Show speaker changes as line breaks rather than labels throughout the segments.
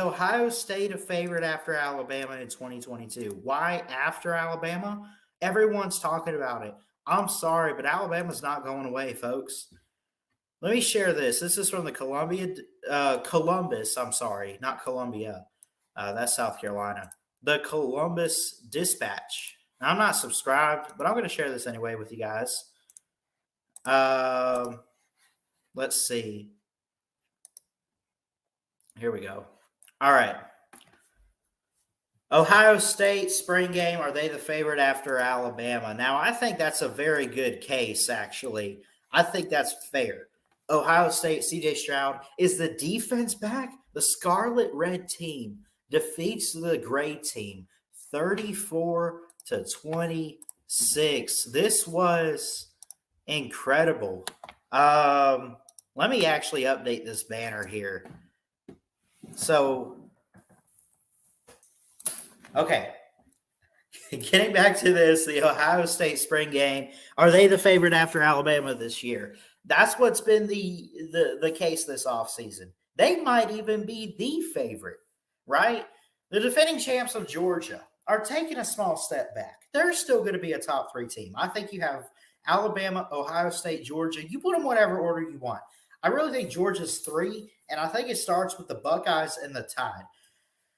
Ohio State a favorite after Alabama in 2022? Why after Alabama? Everyone's talking about it. I'm sorry, but Alabama's not going away, folks. Let me share this. This is from the Columbus. I'm sorry, not Columbia. That's South Carolina. The Columbus Dispatch. Now, I'm not subscribed, but I'm going to share this anyway with you guys. Let's see. Here we go. All right. Ohio State spring game. Are they the favorite after Alabama? Now, I think that's a very good case, actually. I think that's fair. Ohio State, CJ Stroud. Is the defense back? The Scarlet Red team defeats the Gray team 34-26. This was incredible. Let me actually update this banner here. So, okay. Getting back to this, the Ohio State spring game. Are they the favorite after Alabama this year? That's what's been the case this offseason. They might even be the favorite, right? The defending champs of Georgia are taking a small step back. They're still going to be a top 3 team. I think you have Alabama, Ohio State, Georgia. You put them whatever order you want. I really think Georgia's 3, and I think it starts with the Buckeyes and the Tide.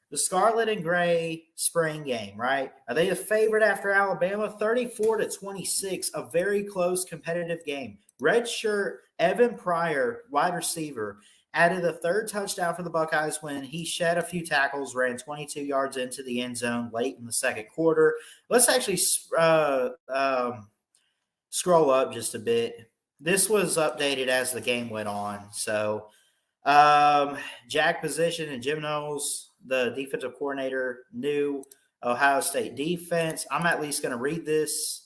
The Scarlet and Gray spring game, right? Are they the favorite after Alabama? 34-26, a very close competitive game. Redshirt Evan Pryor, wide receiver, added a 3rd touchdown for the Buckeyes when he shed a few tackles, ran 22 yards into the end zone late in the second quarter. Let's actually scroll up just a bit. This was updated as the game went on. So, jack position and Jim Knowles, the defensive coordinator, new Ohio State defense. I'm at least going to read this.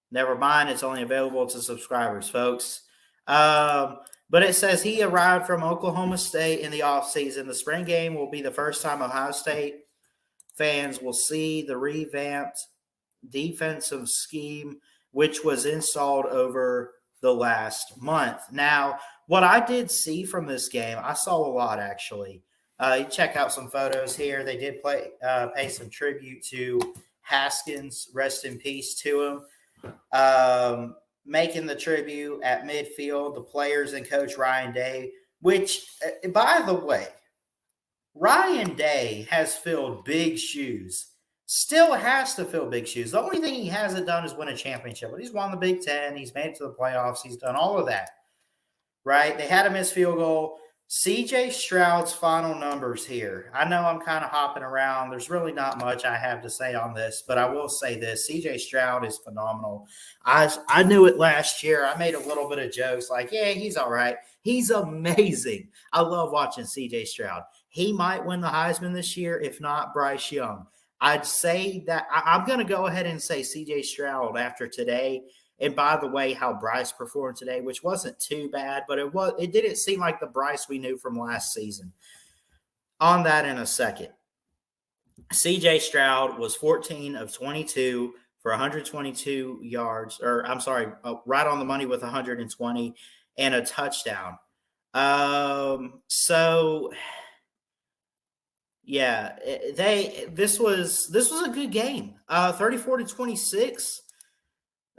Never mind. It's only available to subscribers, folks. But it says he arrived from Oklahoma State in the offseason. The spring game will be the first time Ohio State fans will see the revamped defensive scheme, which was installed over the last month. Now, what I did see from this game, I saw a lot, actually. You check out some photos here. They did pay some tribute to Haskins. Rest in peace to him. Making the tribute at midfield, the players and Coach Ryan Day, which, by the way, Ryan Day has filled big shoes. Still has to fill big shoes. The only thing he hasn't done is win a championship. But he's won the Big Ten. He's made it to the playoffs. He's done all of that, right? They had a missed field goal. CJ Stroud's final numbers here. I know I'm kind of hopping around. There's really not much I have to say on this, but I will say this. CJ Stroud is phenomenal. I knew it last year. I made a little bit of jokes like, yeah, he's all right. He's amazing. I love watching CJ Stroud. He might win the Heisman this year, if not Bryce Young. I'd say that I'm going to go ahead and say CJ Stroud after today. And by the way, how Bryce performed today, which wasn't too bad, but it didn't seem like the Bryce we knew from last season. On that in a second. CJ Stroud was 14 of 22 for 122 yards, right on the money with 120 and a touchdown. Yeah, this was a good game. 34-26.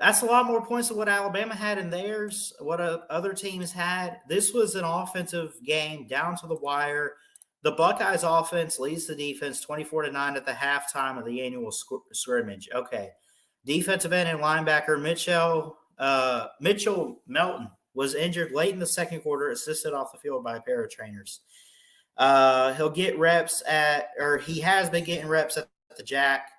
That's a lot more points than what Alabama had in theirs, what other teams had. This was an offensive game down to the wire. The Buckeyes offense leads the defense 24-9 at the halftime of the annual scrimmage. Okay. Defensive end and linebacker Mitchell Melton was injured late in the second quarter, assisted off the field by a pair of trainers. He'll get reps he has been getting reps at the jack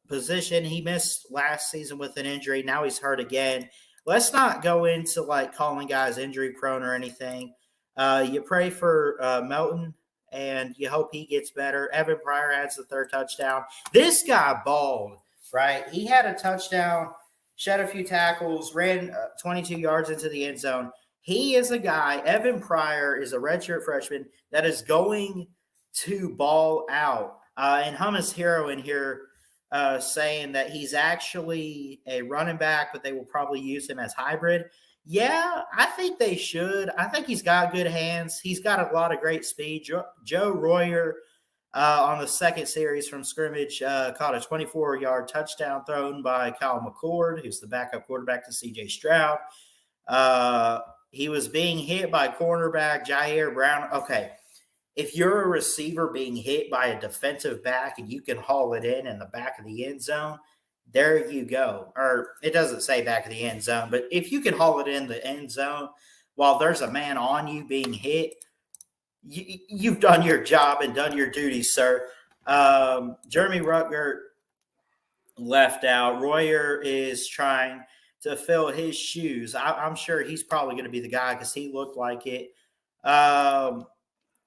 position. He missed last season with an injury. Now he's hurt again. Let's not go into like calling guys injury prone or anything. You pray for Melton and you hope he gets better. Evan Pryor adds the 3rd touchdown. This guy balled, right? He had a touchdown, shed a few tackles, ran 22 yards into the end zone. He is a guy, Evan Pryor is a redshirt freshman that is going to ball out. And Hummus Hero in here saying that he's actually a running back, but they will probably use him as hybrid. Yeah, I think they should. I think he's got good hands. He's got a lot of great speed. Joe Royer on the second series from scrimmage caught a 24-yard touchdown thrown by Kyle McCord, who's the backup quarterback to C.J. Stroud. Uh, he was being hit by cornerback Jair Brown. Okay, if you're a receiver being hit by a defensive back and you can haul it in the back of the end zone, there you go. Or it doesn't say back of the end zone, but if you can haul it in the end zone while there's a man on you being hit, you've done your job and done your duty, sir. Jeremy Rutger left out. Royer is trying to fill his shoes. I'm sure he's probably going to be the guy because he looked like it.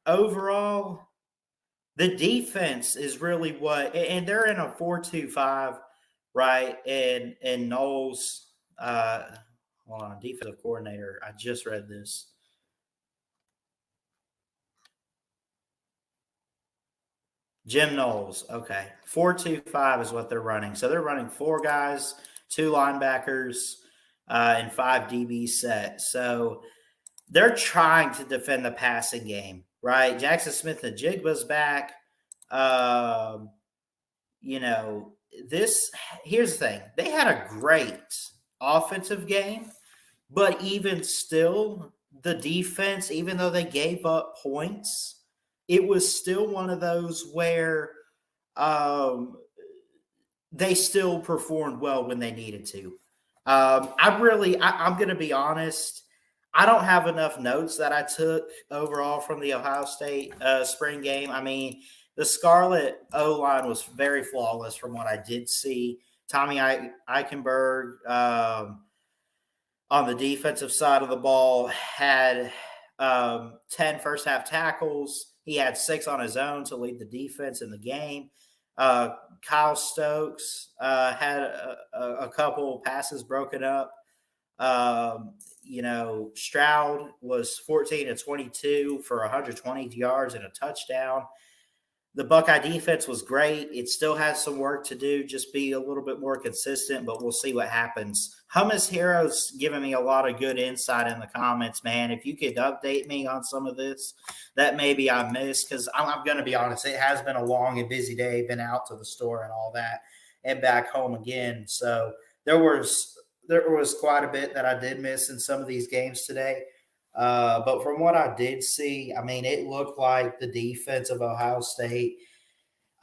Overall, the defense is really what, and they're in a 4-2-5, right? And Knowles, hold on, defensive coordinator. I just read this. Jim Knowles. Okay. 4-2-5 is what they're running. So they're running 4 guys, 2 linebackers, and 5 DB set. So they're trying to defend the passing game, right? Jackson Smith-Njigba's back. Here's the thing. They had a great offensive game, but even still, the defense, even though they gave up points, it was still one of those where they still performed well when they needed to. I'm going to be honest. I don't have enough notes that I took overall from the Ohio State spring game. I mean, the Scarlet O-line was very flawless from what I did see. Tommy Eichenberg on the defensive side of the ball had 10 first half tackles. He had 6 on his own to lead the defense in the game. Kyle Stokes had a couple passes broken up. Stroud was 14-22 for 120 yards and a touchdown. The Buckeye defense was great. It still has some work to do, just be a little bit more consistent, but we'll see what happens. Hummus Hero's giving me a lot of good insight in the comments, man. If you could update me on some of this that maybe I missed, because I'm going to be honest, it has been a long and busy day, been out to the store and all that, and back home again. So there was quite a bit that I did miss in some of these games today. But from what I did see, I mean, it looked like the defense of Ohio State.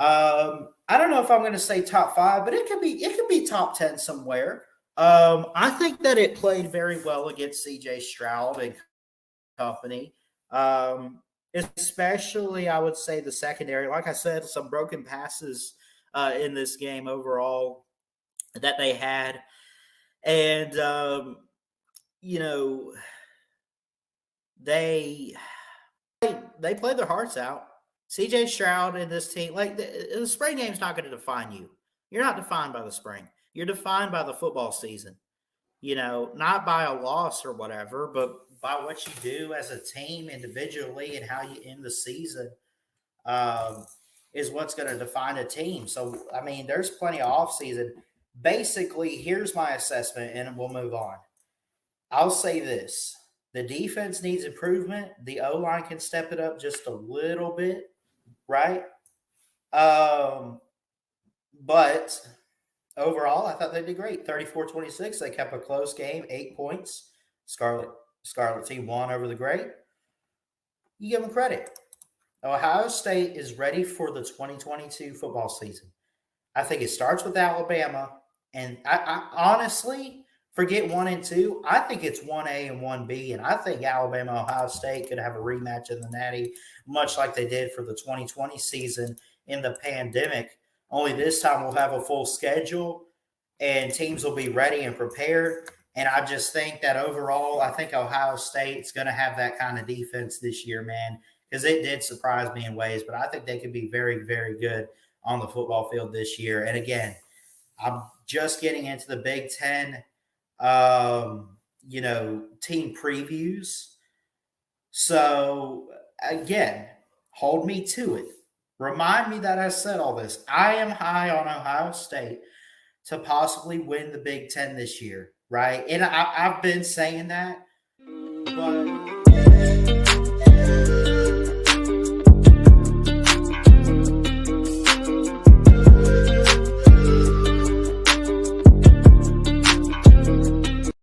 I don't know if I'm going to say top 5, but it could be top 10 somewhere. I think that it played very well against C.J. Stroud and company. Especially, I would say the secondary. Like I said, some broken passes in this game overall that they had, and they played their hearts out. CJ Stroud and this team, like the spring game's not going to define you. You're not defined by the spring. You're defined by the football season. Not by a loss or whatever, but by what you do as a team individually and how you end the season is what's going to define a team. So, I mean, there's plenty of offseason. Basically, here's my assessment, and we'll move on. I'll say this. The defense needs improvement. The O-line can step it up just a little bit, right? But overall, I thought they did great. 34-26. They kept a close game, 8 points. Scarlet team won over the Gray. You give them credit. Ohio State is ready for the 2022 football season. I think it starts with Alabama. And I honestly, forget 1 and 2. I think it's 1A and 1B. And I think Alabama, Ohio State could have a rematch in the Natty, much like they did for the 2020 season in the pandemic. Only this time we'll have a full schedule and teams will be ready and prepared. And I just think that overall, I think Ohio State's going to have that kind of defense this year, man, because it did surprise me in ways. But I think they could be very, very good on the football field this year. And again, I'm just getting into the Big Ten, team previews. So, again, hold me to it. Remind me that I said all this. I am high on Ohio State to possibly win the Big Ten this year. right? And I've been saying that, but